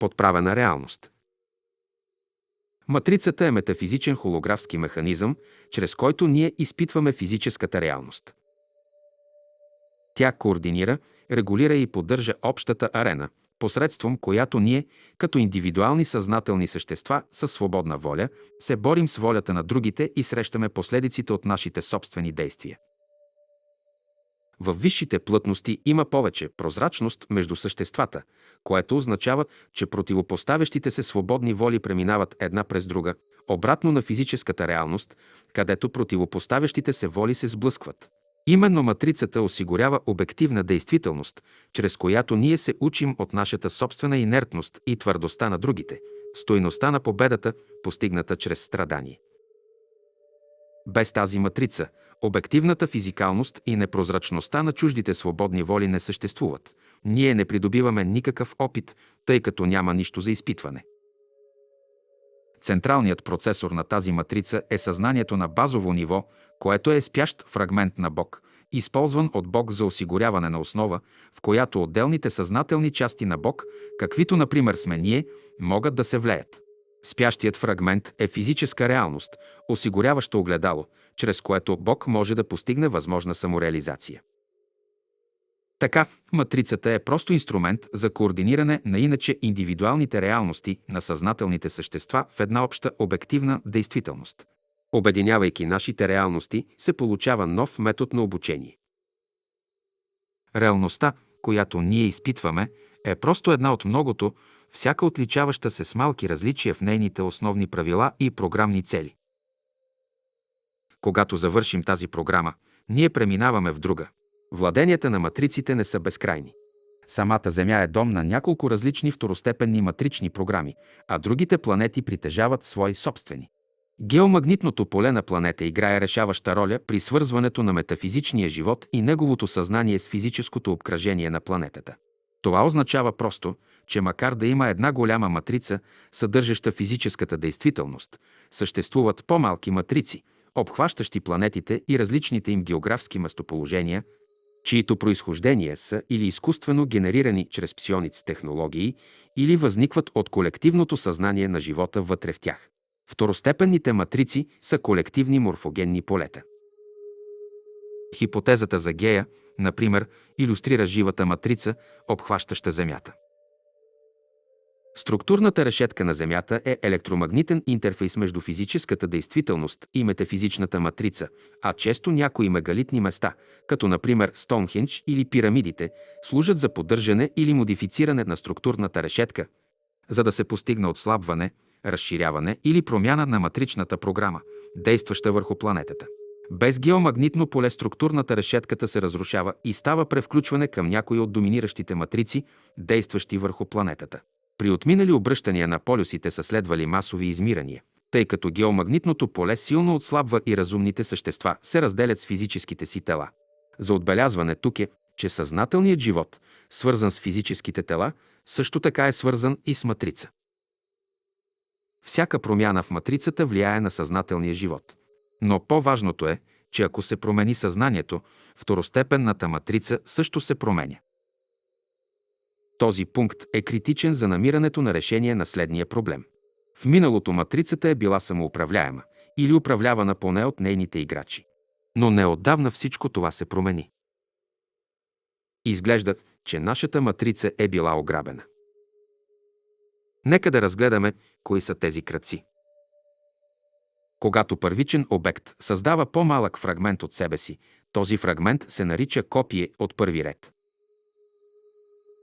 Подправена реалност. Матрицата е метафизичен холографски механизъм, чрез който ние изпитваме физическата реалност. Тя координира, регулира и поддържа общата арена, посредством която ние, като индивидуални съзнателни същества със свободна воля, се борим с волята на другите и срещаме последиците от нашите собствени действия. Във висшите плътности има повече прозрачност между съществата, което означава, че противопоставящите се свободни воли преминават една през друга, обратно на физическата реалност, където противопоставящите се воли се сблъскват. Именно матрицата осигурява обективна действителност, чрез която ние се учим от нашата собствена инертност и твърдостта на другите, стойността на победата, постигната чрез страдание. Без тази матрица, обективната физикалност и непрозрачността на чуждите свободни воли не съществуват. Ние не придобиваме никакъв опит, тъй като няма нищо за изпитване. Централният процесор на тази матрица е съзнанието на базово ниво, което е спящ фрагмент на Бог, използван от Бог за осигуряване на основа, в която отделните съзнателни части на Бог, каквито например сме ние, могат да се влеят. Спящият фрагмент е физическа реалност, осигуряваща огледало, чрез което Бог може да постигне възможна самореализация. Така, матрицата е просто инструмент за координиране на иначе индивидуалните реалности на съзнателните същества в една обща обективна действителност. Обединявайки нашите реалности, се получава нов метод на обучение. Реалността, която ние изпитваме, е просто една от многото, всяка отличаваща се с малки различия в нейните основни правила и програмни цели. Когато завършим тази програма, ние преминаваме в друга. Владенията на матриците не са безкрайни. Самата Земя е дом на няколко различни второстепенни матрични програми, а другите планети притежават свои собствени. Геомагнитното поле на планета играе решаваща роля при свързването на метафизичния живот и неговото съзнание с физическото обкръжение на планетата. Това означава просто, че макар да има една голяма матрица, съдържаща физическата действителност, съществуват по-малки матрици, обхващащи планетите и различните им географски местоположения, чието произхождения са или изкуствено генерирани чрез псионикс технологии, или възникват от колективното съзнание на живота вътре в тях. Второстепенните матрици са колективни морфогенни полета. Хипотезата за Гея, например, илюстрира живата матрица, обхващаща Земята. Структурната решетка на Земята е електромагнитен интерфейс между физическата действителност и метафизичната матрица, а често някои мегалитни места, като например Стоунхендж или пирамидите, служат за поддържане или модифициране на структурната решетка, за да се постигне отслабване, разширяване или промяна на матричната програма, действаща върху планетата. Без геомагнитно поле структурната решетката се разрушава и става превключване към някои от доминиращите матрици, действащи върху планетата. При отминали обръщания на полюсите са следвали масови измирания, тъй като геомагнитното поле силно отслабва и разумните същества се разделят с физическите си тела. За отбелязване тук е, че съзнателният живот, свързан с физическите тела, също така е свързан и с матрица. Всяка промяна в матрицата влияе на съзнателния живот. Но по-важното е, че ако се промени съзнанието, второстепенната матрица също се променя. Този пункт е критичен за намирането на решение на следния проблем. В миналото матрицата е била самоуправляема или управлявана поне от нейните играчи. Но неотдавна всичко това се промени. Изглежда, че нашата матрица е била ограбена. Нека да разгледаме кои са тези крадци. Когато първичен обект създава по-малък фрагмент от себе си, този фрагмент се нарича копие от първи ред.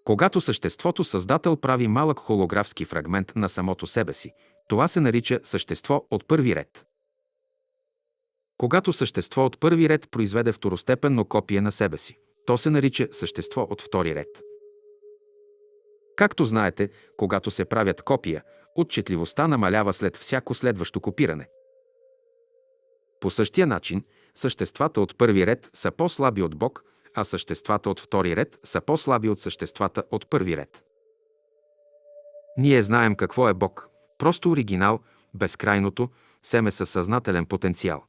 Когато съществото създател прави малък холографски фрагмент на самото себе си, това се нарича същество от първи ред. Когато същество от първи ред произведе второстепенно копие на себе си, то се нарича същество от втори ред. Както знаете, когато се правят копия, отчетливостта намалява след всяко следващо копиране. По същия начин, съществата от първи ред са по-слаби от Бог, а съществата от втори ред са по-слаби от съществата от първи ред. Ние знаем какво е Бог, просто оригинал, безкрайното, семе със съзнателен потенциал.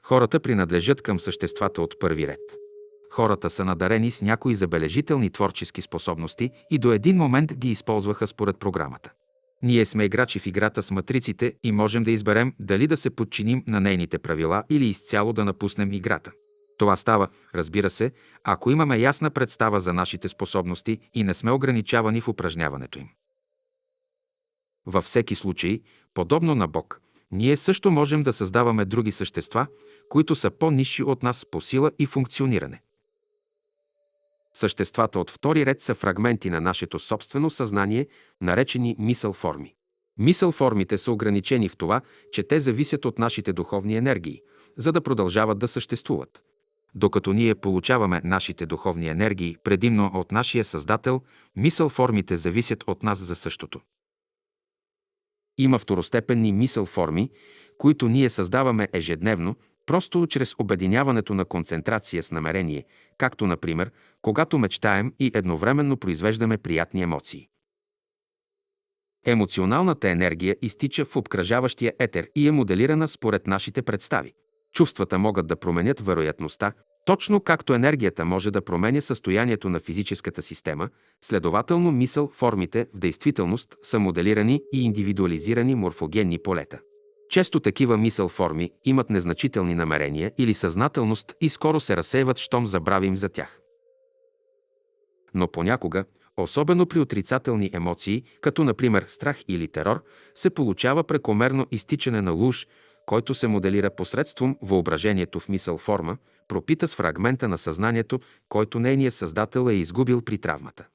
Хората принадлежат към съществата от първи ред. Хората са надарени с някои забележителни творчески способности и до един момент ги използваха според програмата. Ние сме играчи в играта с матриците и можем да изберем дали да се подчиним на нейните правила или изцяло да напуснем играта. Това става, разбира се, ако имаме ясна представа за нашите способности и не сме ограничавани в упражняването им. Във всеки случай, подобно на Бог, ние също можем да създаваме други същества, които са по-нисши от нас по сила и функциониране. Съществата от втори ред са фрагменти на нашето собствено съзнание, наречени мисъл-форми. Мисъл-формите са ограничени в това, че те зависят от нашите духовни енергии, за да продължават да съществуват. Докато ние получаваме нашите духовни енергии предимно от нашия Създател, мисъл-формите зависят от нас за същото. Има второстепенни мисъл-форми, които ние създаваме ежедневно, просто чрез обединяването на концентрация с намерение, както, например, когато мечтаем и едновременно произвеждаме приятни емоции. Емоционалната енергия изтича в обкръжаващия етер и е моделирана според нашите представи. Чувствата могат да променят вероятността, точно както енергията може да променя състоянието на физическата система, следователно мисъл-формите в действителност са моделирани и индивидуализирани морфогенни полета. Често такива мисъл-форми имат незначителни намерения или съзнателност и скоро се разсейват, щом забравим за тях. Но понякога, особено при отрицателни емоции, като например страх или терор, се получава прекомерно изтичане на луж, който се моделира посредством въображението в мисъл-форма, пропита с фрагмента на съзнанието, който нейният създател е изгубил при травмата.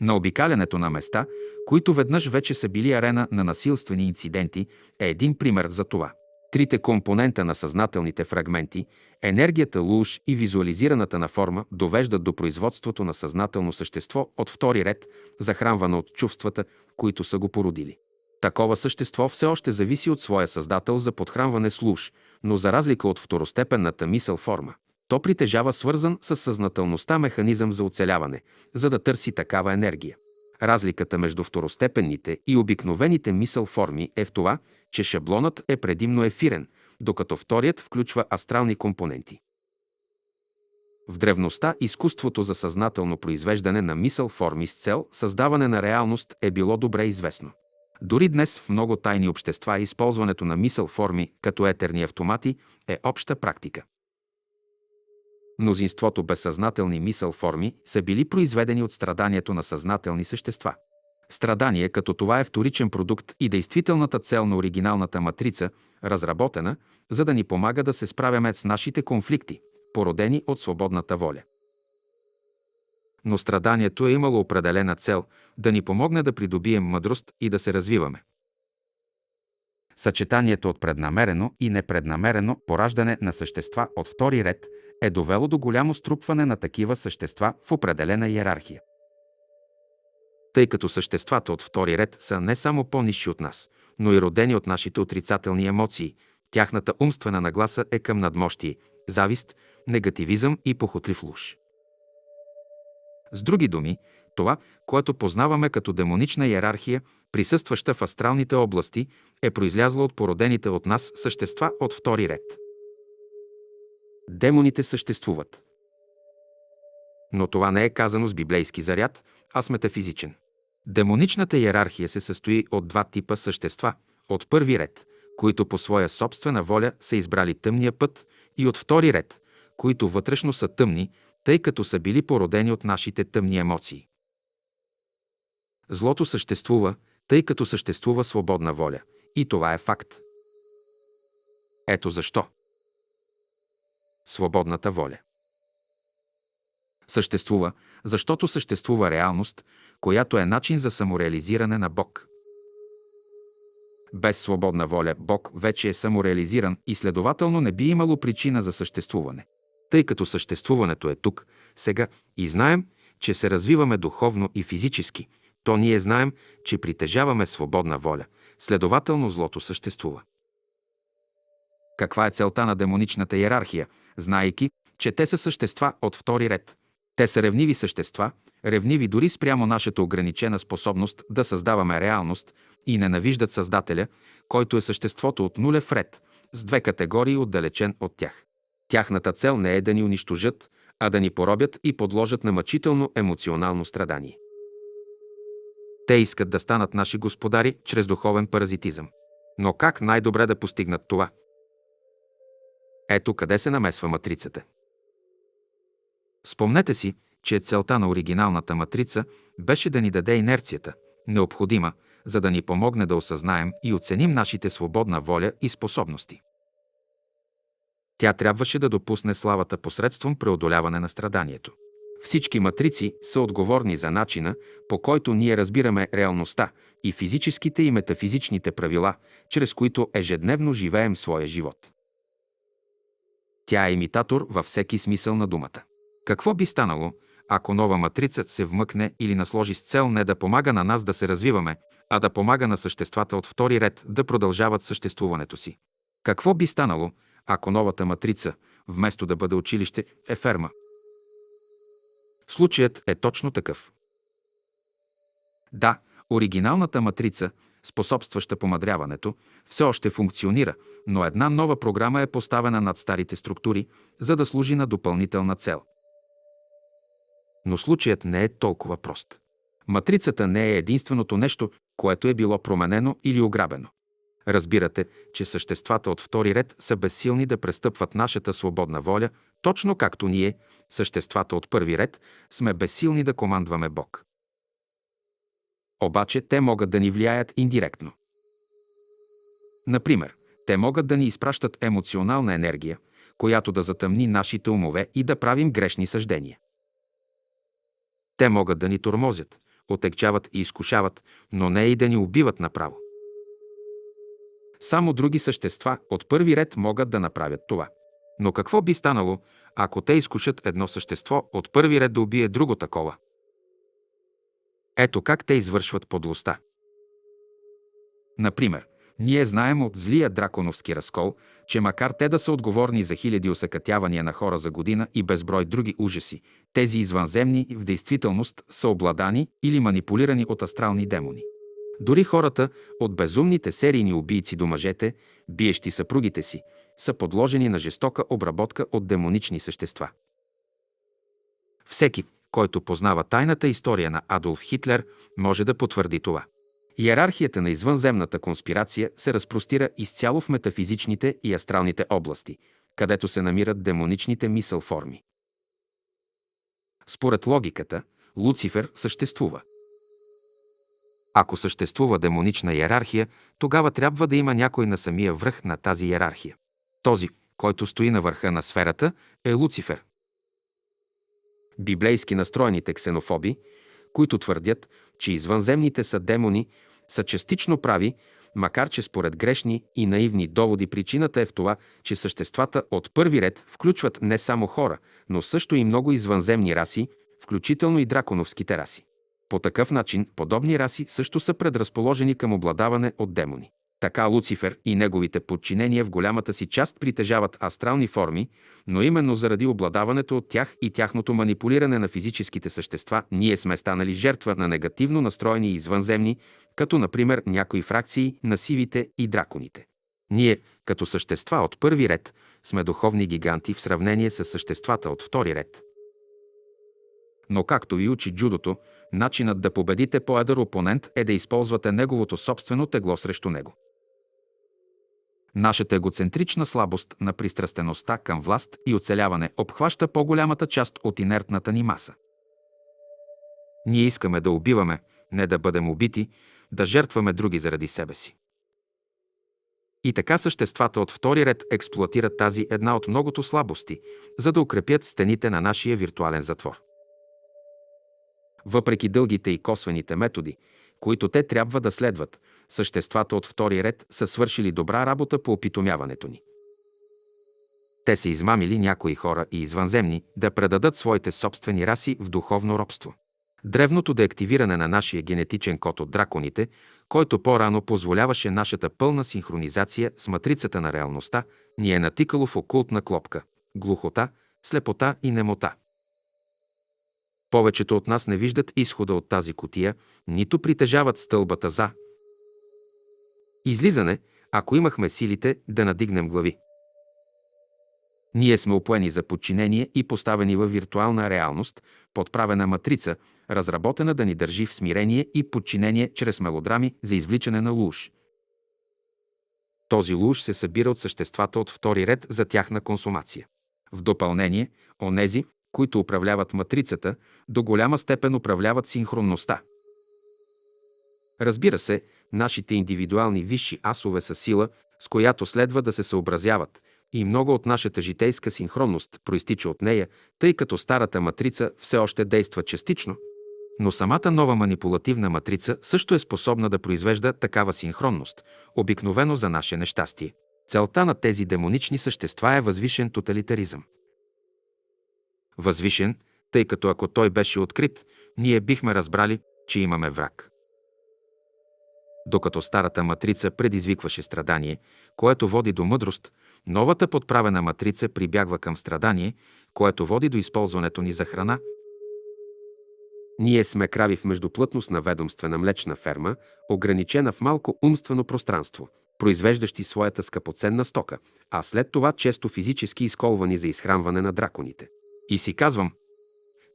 На обикалянето на места, които веднъж вече са били арена на насилствени инциденти, е един пример за това. Трите компонента на съзнателните фрагменти – енергията луж и визуализираната на форма, довеждат до производството на съзнателно същество от втори ред, захранвано от чувствата, които са го породили. Такова същество все още зависи от своя създател за подхранване с луж, но за разлика от второстепенната мисъл-форма, то притежава свързан с съзнателността механизъм за оцеляване, за да търси такава енергия. Разликата между второстепенните и обикновените мисъл-форми е в това, че шаблонът е предимно ефирен, докато вторият включва астрални компоненти. В древността изкуството за съзнателно произвеждане на мисъл-форми с цел създаване на реалност е било добре известно. Дори днес в много тайни общества използването на мисъл-форми като етерни автомати е обща практика. Мнозинството безсъзнателни мисъл-форми са били произведени от страданието на съзнателни същества. Страдание като това е вторичен продукт и действителната цел на оригиналната матрица, разработена, за да ни помага да се справяме с нашите конфликти, породени от свободната воля. Но страданието е имало определена цел да ни помогне да придобием мъдрост и да се развиваме. Съчетанието от преднамерено и непреднамерено пораждане на същества от втори ред е довело до голямо струпване на такива същества в определена иерархия. Тъй като съществата от втори ред са не само по-нисши от нас, но и родени от нашите отрицателни емоции, тяхната умствена нагласа е към надмощие, завист, негативизъм и похотлив луж. С други думи, това, което познаваме като демонична иерархия, присъстваща в астралните области, е произлязло от породените от нас същества от втори ред. Демоните съществуват. Но това не е казано с библейски заряд, а с метафизичен. Демоничната иерархия се състои от два типа същества, от първи ред, които по своя собствена воля са избрали тъмния път, и от втори ред, които вътрешно са тъмни, тъй като са били породени от нашите тъмни емоции. Злото съществува, тъй като съществува свободна воля. И това е факт. Ето защо. Свободната воля съществува, защото съществува реалност, която е начин за самореализиране на Бог. Без свободна воля Бог вече е самореализиран и следователно не би имало причина за съществуване. Тъй като съществуването е тук, сега и знаем, че се развиваме духовно и физически, то ние знаем, че притежаваме свободна воля, следователно злото съществува. Каква е целта на демоничната иерархия, знаейки, че те са същества от втори ред? Те са ревниви същества, ревниви дори спрямо нашата ограничена способност да създаваме реалност и ненавиждат Създателя, който е съществото от нулев ред, с две категории отдалечен от тях. Тяхната цел не е да ни унищожат, а да ни поробят и подложат на мъчително емоционално страдание. Те искат да станат наши господари чрез духовен паразитизъм. Но как най-добре да постигнат това? Ето къде се намесва матрицата. Спомнете си, че целта на оригиналната матрица беше да ни даде инерцията, необходима, за да ни помогне да осъзнаем и оценим нашите свободна воля и способности. Тя трябваше да допусне славата посредством преодоляване на страданието. Всички матрици са отговорни за начина, по който ние разбираме реалността и физическите и метафизичните правила, чрез които ежедневно живеем своя живот. Тя е имитатор във всеки смисъл на думата. Какво би станало, ако нова матрица се вмъкне или насложи с цел не да помага на нас да се развиваме, а да помага на съществата от втори ред да продължават съществуването си? Какво би станало, ако новата матрица, вместо да бъде училище, е ферма? Случаят е точно такъв. Да, оригиналната матрица, способстваща помадряването, все още функционира, но една нова програма е поставена над старите структури, за да служи на допълнителна цел. Но случаят не е толкова прост. Матрицата не е единственото нещо, което е било променено или ограбено. Разбирате, че съществата от втори ред са безсилни да престъпват нашата свободна воля, точно както ние, съществата от първи ред, сме безсилни да командваме Бог. Обаче те могат да ни влияят индиректно. Например, те могат да ни изпращат емоционална енергия, която да затъмни нашите умове и да правим грешни съждения. Те могат да ни тормозят, отегчават и изкушават, но не и да ни убиват направо. Само други същества от първи ред могат да направят това. Но какво би станало, ако те изкушат едно същество от първи ред да убие друго такова? Ето как те извършват подлостта. Например, ние знаем от злия драконовски разкол, че макар те да са отговорни за хиляди осакатявания на хора за година и безброй други ужаси, тези извънземни в действителност са обладани или манипулирани от астрални демони. Дори хората, от безумните серийни убийци до мъжете, биещи съпругите си, са подложени на жестока обработка от демонични същества. Всеки, който познава тайната история на Адолф Хитлер, може да потвърди това. Йерархията на извънземната конспирация се разпростира изцяло в метафизичните и астралните области, където се намират демоничните мисъл форми. Според логиката, Луцифер съществува. Ако съществува демонична йерархия, тогава трябва да има някой на самия връх на тази йерархия. Този, който стои на върха на сферата, е Луцифер. Библейски настроените ксенофоби, които твърдят, че извънземните са демони, са частично прави, макар че според грешни и наивни доводи причината е в това, че съществата от първи ред включват не само хора, но също и много извънземни раси, включително и драконовските раси. По такъв начин, подобни раси също са предразположени към обладаване от демони. Така Луцифер и неговите подчинения в голямата си част притежават астрални форми, но именно заради обладаването от тях и тяхното манипулиране на физическите същества, ние сме станали жертва на негативно настроени извънземни, като например някои фракции на сивите и драконите. Ние, като същества от първи ред, сме духовни гиганти в сравнение с съществата от втори ред. Но както ви учи джудото, начинът да победите по-едър опонент е да използвате неговото собствено тегло срещу него. Нашата егоцентрична слабост на пристрастеността към власт и оцеляване обхваща по-голямата част от инертната ни маса. Ние искаме да убиваме, не да бъдем убити, да жертваме други заради себе си. И така съществата от втори ред експлоатират тази една от многото слабости, за да укрепят стените на нашия виртуален затвор. Въпреки дългите и косвените методи, които те трябва да следват, съществата от втори ред са свършили добра работа по опитомяването ни. Те са измамили някои хора и извънземни да предадат своите собствени раси в духовно робство. Древното деактивиране на нашия генетичен код от драконите, който по-рано позволяваше нашата пълна синхронизация с матрицата на реалността, ни е натикало в окултна клопка, глухота, слепота и немота. Повечето от нас не виждат изхода от тази кутия, нито притежават стълбата за излизане, ако имахме силите да надигнем глави. Ние сме опоени за подчинение и поставени във виртуална реалност, подправена матрица, разработена да ни държи в смирение и подчинение чрез мелодрами за извличане на луж. Този луж се събира от съществата от втори ред за тяхна консумация. В допълнение, онези, които управляват матрицата, до голяма степен управляват синхронността. Разбира се, нашите индивидуални висши асове са сила, с която следва да се съобразяват, и много от нашата житейска синхронност проистича от нея, тъй като старата матрица все още действа частично, но самата нова манипулативна матрица също е способна да произвежда такава синхронност, обикновено за наше нещастие. Целта на тези демонични същества е възвишен тоталитаризъм. Възвишен, тъй като ако той беше открит, ние бихме разбрали, че имаме враг. Докато старата матрица предизвикваше страдание, което води до мъдрост, новата подправена матрица прибягва към страдание, което води до използването ни за храна. Ние сме крави в междуплътност на ведомствена млечна ферма, ограничена в малко умствено пространство, произвеждащи своята скъпоценна стока, а след това често физически изколвани за изхранване на драконите. И си казвам,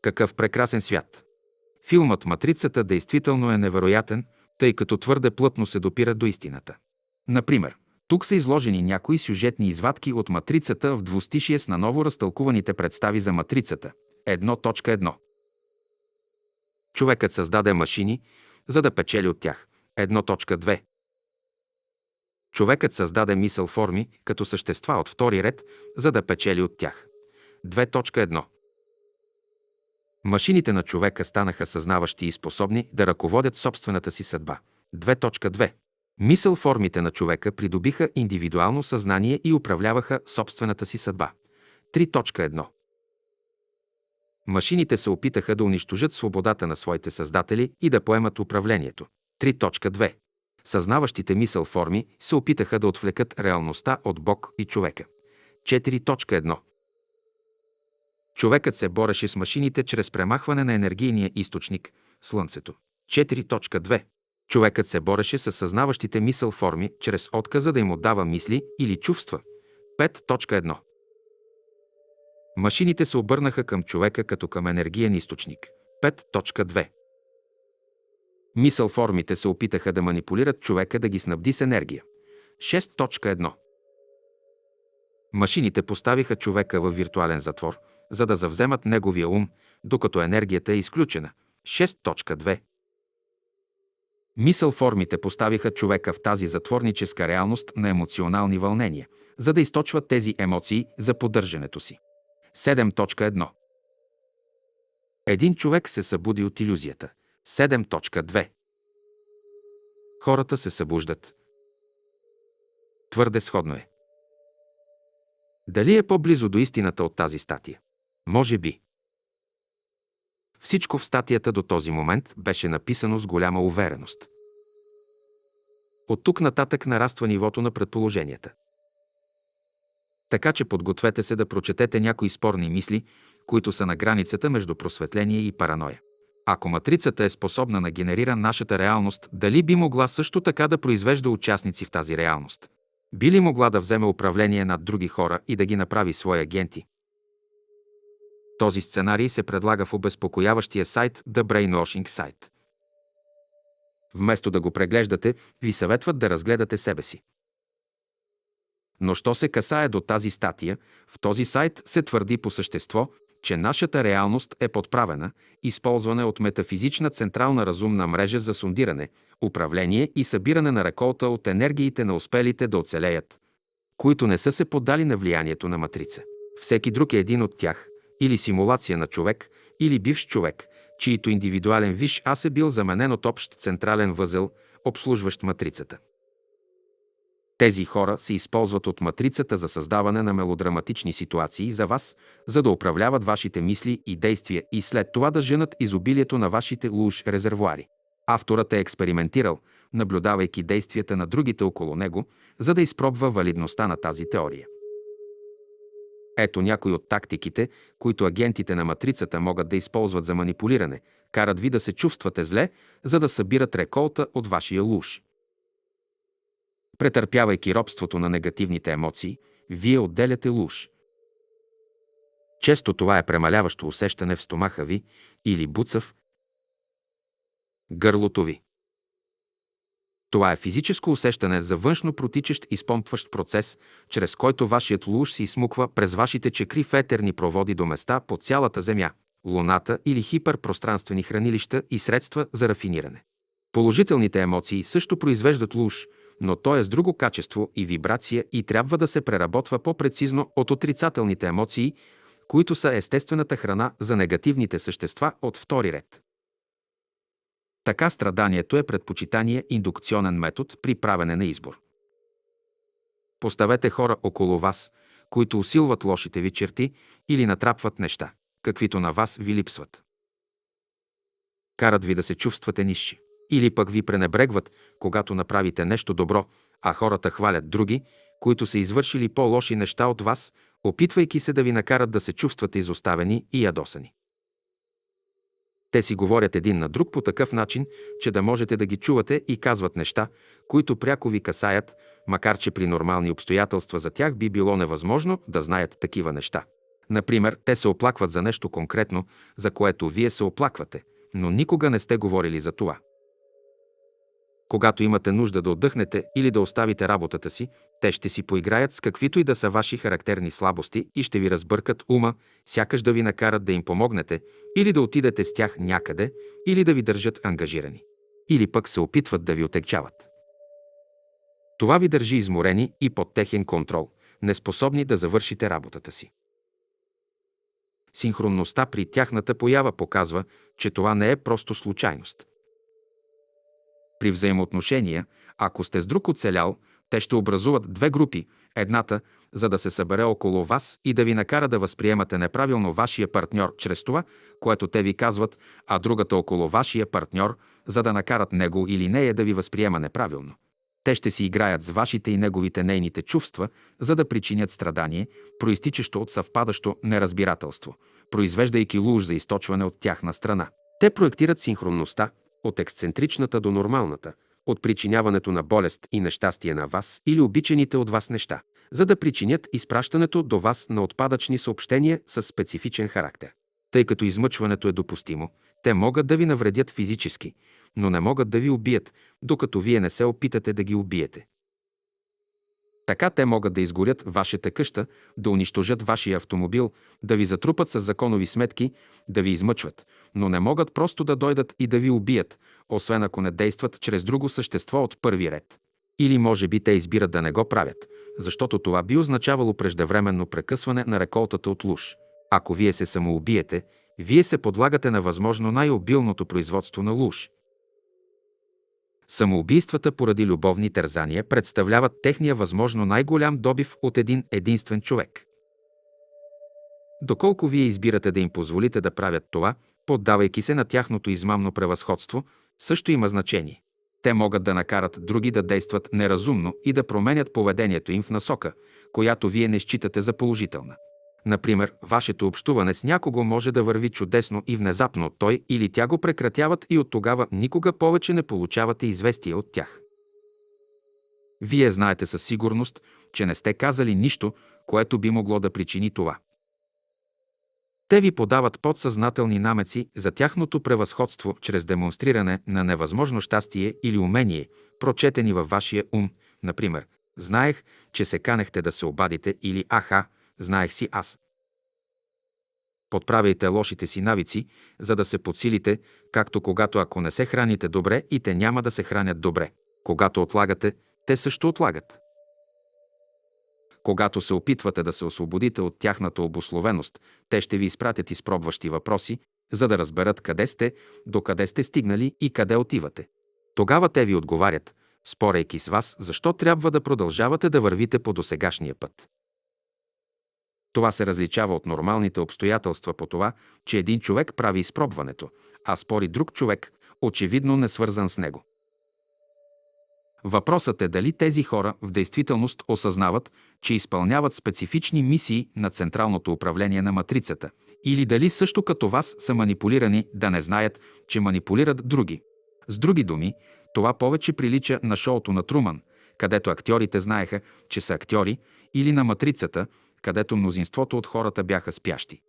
какъв прекрасен свят! Филмът «Матрицата» действително е невероятен, тъй като твърде плътно се допира до истината. Например, тук са изложени някои сюжетни извадки от матрицата в двустишие с наново разтълкуваните представи за матрицата. 1.1. Човекът създаде машини, за да печели от тях. 1.2. Човекът създаде мисъл форми като същества от втори ред, за да печели от тях. 2.1. Машините на човека станаха съзнаващи и способни да ръководят собствената си съдба. 2.2. Мисъл формите на човека придобиха индивидуално съзнание и управляваха собствената си съдба. 3.1. Машините се опитаха да унищожат свободата на своите създатели и да поемат управлението. 3.2. Съзнаващите мисъл форми се опитаха да отвлекат реалността от Бог и човека. 4.1. Човекът се бореше с машините чрез премахване на енергийния източник – Слънцето. 4.2. Човекът се бореше с съзнаващите мисъл форми чрез отказа да им отдава мисли или чувства. 5.1. Машините се обърнаха към човека като към енергиен източник. 5.2. Мисъл формите се опитаха да манипулират човека да ги снабди с енергия. 6.1. Машините поставиха човека във виртуален затвор, за да завземат неговия ум, докато енергията е изключена. 6.2. Мисъл формите поставиха човека в тази затворническа реалност на емоционални вълнения, за да източват тези емоции за поддържането си. 7.1. Един човек се събуди от илюзията. 7.2. Хората се събуждат. Твърде сходно е. Дали е по-близо до истината от тази статия? Може би. Всичко в статията до този момент беше написано с голяма увереност. От тук нататък нараства нивото на предположенията. Така че подгответе се да прочетете някои спорни мисли, които са на границата между просветление и параноя. Ако матрицата е способна да генерира нашата реалност, дали би могла също така да произвежда участници в тази реалност? Би ли могла да вземе управление над други хора и да ги направи свои агенти? Този сценарий се предлага в обезпокояващия сайт The Brainwashing Site. Вместо да го преглеждате, ви съветват да разгледате себе си. Но що се касае до тази статия, в този сайт се твърди по същество, че нашата реалност е подправена, използвана от метафизична централна разумна мрежа за сондиране, управление и събиране на реколта от енергиите на успелите да оцелеят, които не са се поддали на влиянието на матрица. Всеки друг е един от тях, или симулация на човек, или бивш човек, чието индивидуален висш аз е бил заменен от общ централен възел, обслужващ матрицата. Тези хора се използват от матрицата за създаване на мелодраматични ситуации за вас, за да управляват вашите мисли и действия и след това да женат изобилието на вашите луж резервоари. Авторът е експериментирал, наблюдавайки действията на другите около него, за да изпробва валидността на тази теория. Ето някои от тактиките, които агентите на матрицата могат да използват за манипулиране, карат ви да се чувствате зле, за да събират реколта от вашия луж. Претърпявайки робството на негативните емоции, вие отделяте луж. Често това е премаляващо усещане в стомаха ви или буца в гърлото ви. Това е физическо усещане за външно протичащ и спомпващ процес, чрез който вашият луж се изсмуква през вашите чакри в етерни проводи до места по цялата Земя, Луната или хиперпространствени хранилища и средства за рафиниране. Положителните емоции също произвеждат луж, но той е с друго качество и вибрация и трябва да се преработва по-прецизно от отрицателните емоции, които са естествената храна за негативните същества от втори ред. Така страданието е предпочитания индукционен метод при правене на избор. Поставете хора около вас, които усилват лошите ви черти или натрапват неща, каквито на вас ви липсват. Карат ви да се чувствате нисши. Или пък ви пренебрегват, когато направите нещо добро, а хората хвалят други, които са извършили по-лоши неща от вас, опитвайки се да ви накарат да се чувствате изоставени и ядосани. Те си говорят един на друг по такъв начин, че да можете да ги чувате и казват неща, които пряко ви касаят, макар че при нормални обстоятелства за тях би било невъзможно да знаят такива неща. Например, те се оплакват за нещо конкретно, за което вие се оплаквате, но никога не сте говорили за това. Когато имате нужда да отдъхнете или да оставите работата си, те ще си поиграят с каквито и да са ваши характерни слабости и ще ви разбъркат ума, сякаш да ви накарат да им помогнете или да отидете с тях някъде, или да ви държат ангажирани. Или пък се опитват да ви отегчават. Това ви държи изморени и под техен контрол, неспособни да завършите работата си. Синхронността при тяхната поява показва, че това не е просто случайност. При взаимоотношения, ако сте с друг оцелял, те ще образуват две групи. Едната, за да се събере около вас и да ви накара да възприемате неправилно вашия партньор чрез това, което те ви казват, а другата около вашия партньор, за да накарат него или нея да ви възприема неправилно. Те ще си играят с вашите и неговите нейните чувства, за да причинят страдание, проистичащо от съвпадащо неразбирателство, произвеждайки луж за източване от тяхна страна. Те проектират синхронността от ексцентричната до нормалната, от причиняването на болест и нещастие на вас или обичаните от вас неща, за да причинят изпращането до вас на отпадъчни съобщения с специфичен характер. Тъй като измъчването е допустимо, те могат да ви навредят физически, но не могат да ви убият, докато вие не се опитате да ги убиете. Така те могат да изгорят вашата къща, да унищожат вашия автомобил, да ви затрупат с законови сметки, да ви измъчват, но не могат просто да дойдат и да ви убият, освен ако не действат чрез друго същество от първи ред. Или може би те избират да не го правят, защото това би означавало преждевременно прекъсване на реколтата от луж. Ако вие се самоубиете, вие се подлагате на възможно най-обилното производство на луж. Самоубийствата поради любовни тързания представляват техния възможно най-голям добив от един единствен човек. Доколко вие избирате да им позволите да правят това, поддавайки се на тяхното измамно превъзходство, също има значение. Те могат да накарат други да действат неразумно и да променят поведението им в насока, която вие не считате за положителна. Например, вашето общуване с някого може да върви чудесно и внезапно той или тя го прекратяват и от тогава никога повече не получавате известие от тях. Вие знаете със сигурност, че не сте казали нищо, което би могло да причини това. Те ви подават подсъзнателни намеци за тяхното превъзходство чрез демонстриране на невъзможно щастие или умение, прочетени във вашия ум. Например, знаех, че се канехте да се обадите или аха, знаех си аз. Подправяйте лошите си навици, за да се подсилите, както когато ако не се храните добре и те няма да се хранят добре. Когато отлагате, те също отлагат. Когато се опитвате да се освободите от тяхната обусловеност, те ще ви изпратят изпробващи въпроси, за да разберат къде сте, докъде сте стигнали и къде отивате. Тогава те ви отговарят, спорейки с вас, защо трябва да продължавате да вървите по досегашния път. Това се различава от нормалните обстоятелства по това, че един човек прави изпробването, а спори друг човек, очевидно не свързан с него. Въпросът е дали тези хора в действителност осъзнават, че изпълняват специфични мисии на централното управление на матрицата, или дали също като вас са манипулирани да не знаят, че манипулират други. С други думи, това повече прилича на шоуто на Труман, където актьорите знаеха, че са актьори, или на матрицата, където мнозинството от хората бяха спящи.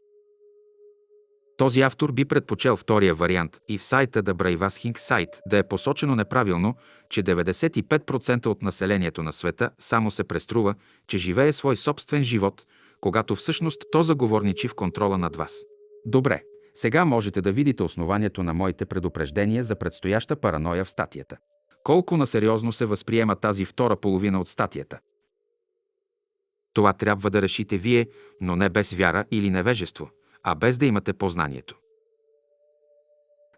Този автор би предпочел втория вариант и в сайта The Bravasking сайт да е посочено неправилно, че 95% от населението на света само се преструва, че живее свой собствен живот, когато всъщност то заговорничи в контрола над вас. Добре, сега можете да видите основанието на моите предупреждения за предстояща параноя в статията. Колко насериозно се възприема тази втора половина от статията? Това трябва да решите вие, но не без вяра или невежество, а без да имате познанието.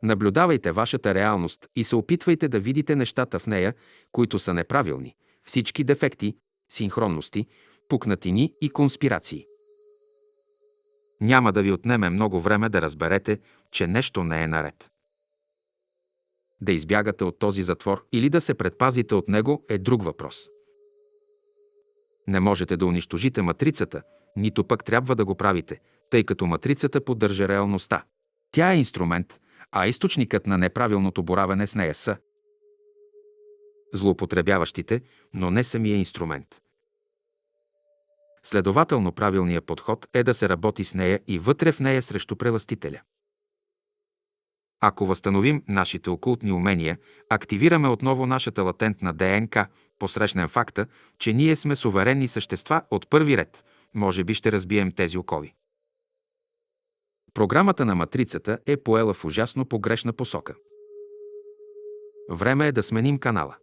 Наблюдавайте вашата реалност и се опитвайте да видите нещата в нея, които са неправилни, всички дефекти, синхронности, пукнатини и конспирации. Няма да ви отнеме много време да разберете, че нещо не е наред. Да избягате от този затвор или да се предпазите от него е друг въпрос. Не можете да унищожите матрицата, нито пък трябва да го правите, тъй като матрицата поддържа реалността. Тя е инструмент, а източникът на неправилното боравене с нея са злоупотребяващите, но не самия инструмент. Следователно, правилният подход е да се работи с нея и вътре в нея срещу прелъстителя. Ако възстановим нашите окултни умения, активираме отново нашата латентна ДНК, посрещнем факта, че ние сме суверенни същества от първи ред, може би ще разбием тези окови. Програмата на матрицата е поела в ужасно погрешна посока. Време е да сменим канала.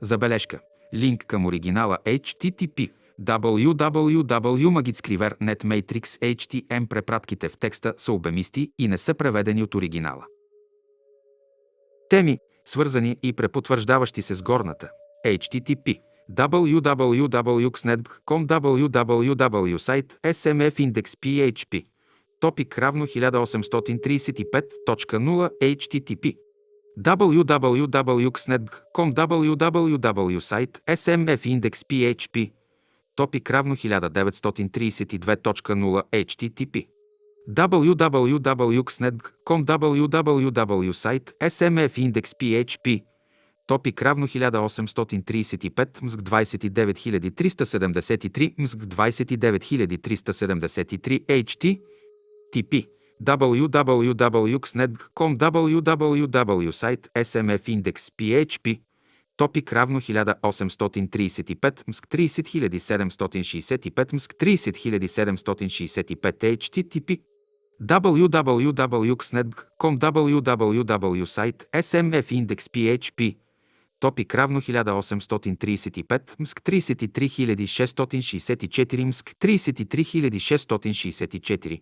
Забележка. Линк към оригинала http www.magitskriver.net Matrix HTM. Препратките в текста са обемисти и не са преведени от оригинала. Теми, свързани и препотвърждаващи се с горната. http www.xnetbg.com www. smf index php топик равно 1835.0 http www.xnetbg.com www. smf index php топик равно 1932.0 http www.xnetbg.com www. smf index php топик равно 1835 мск 29373 мск 29373 http www.xnetbg.com www. smf index php топик равно 1835 мск 30765 мск 30765 http www.xnetbg.com www. smf index php топик равно 1835 мск 33664 мск 33664